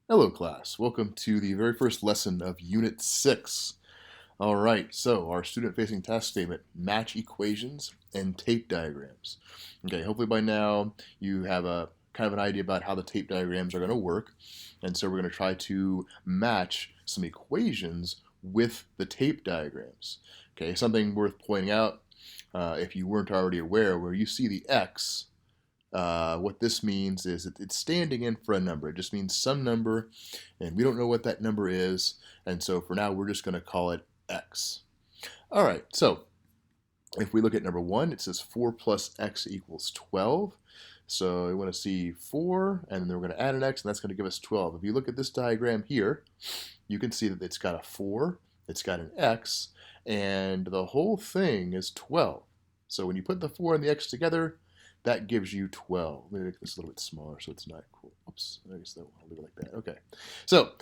Hello class, welcome to the very first lesson of Unit 6. Alright, so our student-facing task statement, match equations and tape diagrams. Okay, hopefully by now you have a kind of an idea about how the tape diagrams are going to work. And so we're going to try to match some equations with the tape diagrams. Okay, something worth pointing out, if you weren't already aware, where you see the X, what this means is it's standing in for a number. It just means some number, and we don't know what that number is, and so for now we're just going to call it x. All right, so if we look at number 1, it says 4 plus x equals 12. So we want to see 4, and then we're going to add an x, and that's going to give us 12. If you look at this diagram here, you can see that it's got a 4, it's got an x, and the whole thing is 12. So when you put the 4 and the x together, that gives you 12. Let me make this a little bit smaller so it's not cool. Oops, I guess I'll leave it like that. Okay. So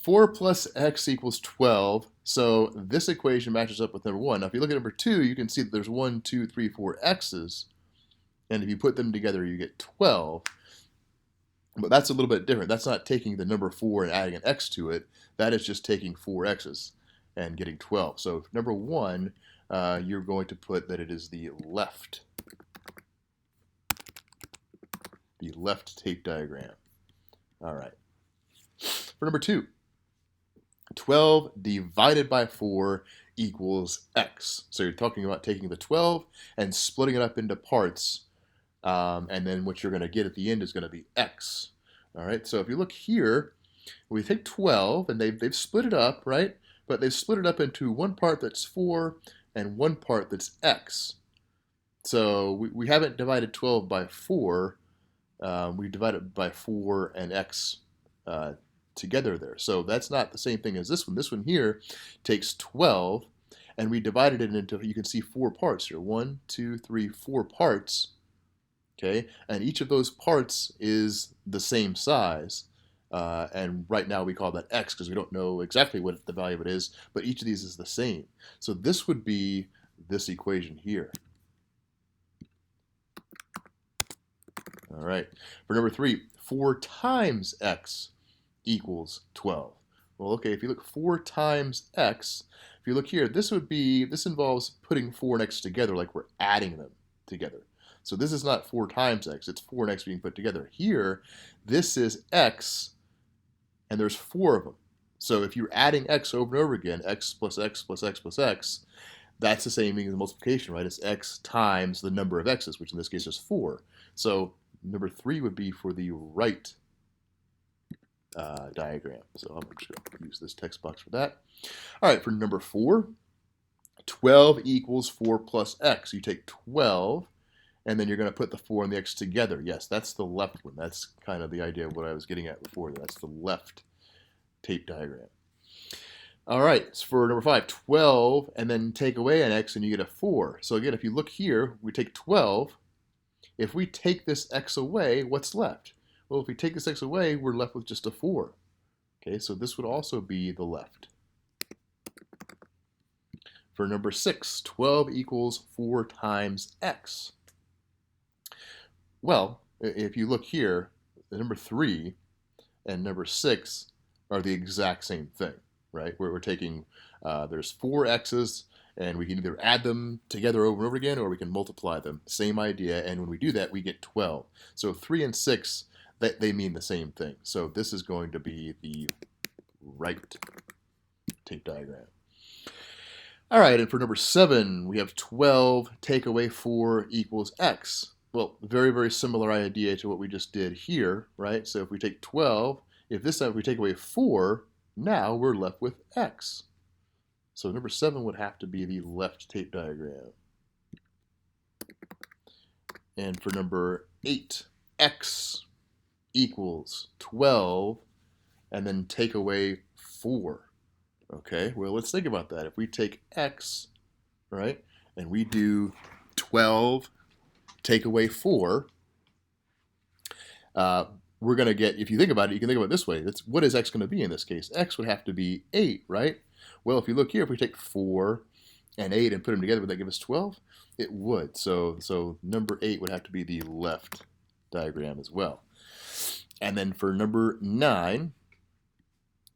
4 plus x equals 12. So this equation matches up with number 1. Now if you look at number 2, you can see that there's 1, 2, 3, 4 x's. And if you put them together, you get 12. But that's a little bit different. That's not taking the number 4 and adding an x to it. That is just taking 4 x's and getting 12. So number 1, you're going to put that it is the left tape diagram. All right. For number 2, 12 divided by 4 equals x. So you're talking about taking the 12 and splitting it up into parts, and then what you're going to get at the end is going to be x. All right. So if you look here, we take 12 and they've split it up, right? But they've split it up into one part that's 4 and one part that's x. So we haven't divided 12 by 4. We divide it by 4 and x together there. So that's not the same thing as this one. This one here takes 12, and we divided it into, you can see 4 parts here. 1, 2, 3, 4 parts. Okay, and each of those parts is the same size. And right now we call that x because we don't know exactly what the value of it is, but each of these is the same. So this would be this equation here. All right. For number 3, 4 times x equals 12. Well, okay, if you look 4 times x, if you look here, this involves putting 4 and x together like we're adding them together. So this is not 4 times x, it's 4 and x being put together. Here, this is x, and there's 4 of them. So if you're adding x over and over again, x plus x plus x plus x, that's the same thing as multiplication, right? It's x times the number of x's, which in this case is 4. So number 3 would be for the right diagram. So I'm just going to use this text box for that. All right, for number 4, 12 equals 4 plus x. You take 12, and then you're going to put the 4 and the x together. Yes, that's the left one. That's kind of the idea of what I was getting at before. That's the left tape diagram. All right, so for number 5, 12, and then take away an x, and you get a 4. So again, if you look here, we take 12. If we take this x away, what's left? Well, if we take this x away, we're left with just a 4. Okay, so this would also be the left. For number 6, 12 equals 4 times x. Well, if you look here, number 3 and number 6 are the exact same thing, right? Where we're taking, there's 4 x's, and we can either add them together over and over again, or we can multiply them. Same idea, and when we do that, we get 12. So 3 and 6, they mean the same thing. So this is going to be the right tape diagram. All right, and for number 7, we have 12 take away 4 equals x. Well, very, very similar idea to what we just did here, right? So if we take 12, if this time we take away 4, now we're left with x. So number 7 would have to be the left tape diagram. And for number 8, x equals 12, and then take away 4. Okay, well, let's think about that. If we take x, right, and we do 12 take away 4, we're going to get, if you think about it, you can think about it this way. What is x going to be in this case? X would have to be 8, right? Well, if you look here, if we take 4 and 8 and put them together, would that give us 12? It would. So number 8 would have to be the left diagram as well. And then for number 9,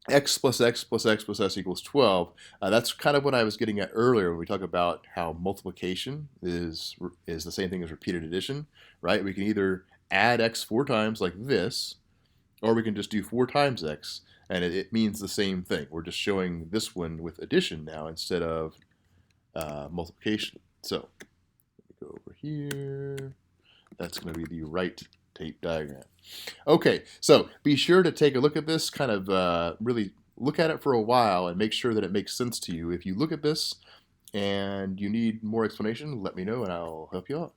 x plus x plus x plus s equals 12. That's kind of what I was getting at earlier when we talk about how multiplication is the same thing as repeated addition, right? We can either add x 4 times like this, or we can just do 4 times x, and it means the same thing. We're just showing this one with addition now instead of multiplication. So let me go over here. That's going to be the right tape diagram. Okay, so be sure to take a look at this, kind of really look at it for a while and make sure that it makes sense to you. If you look at this and you need more explanation, let me know and I'll help you out.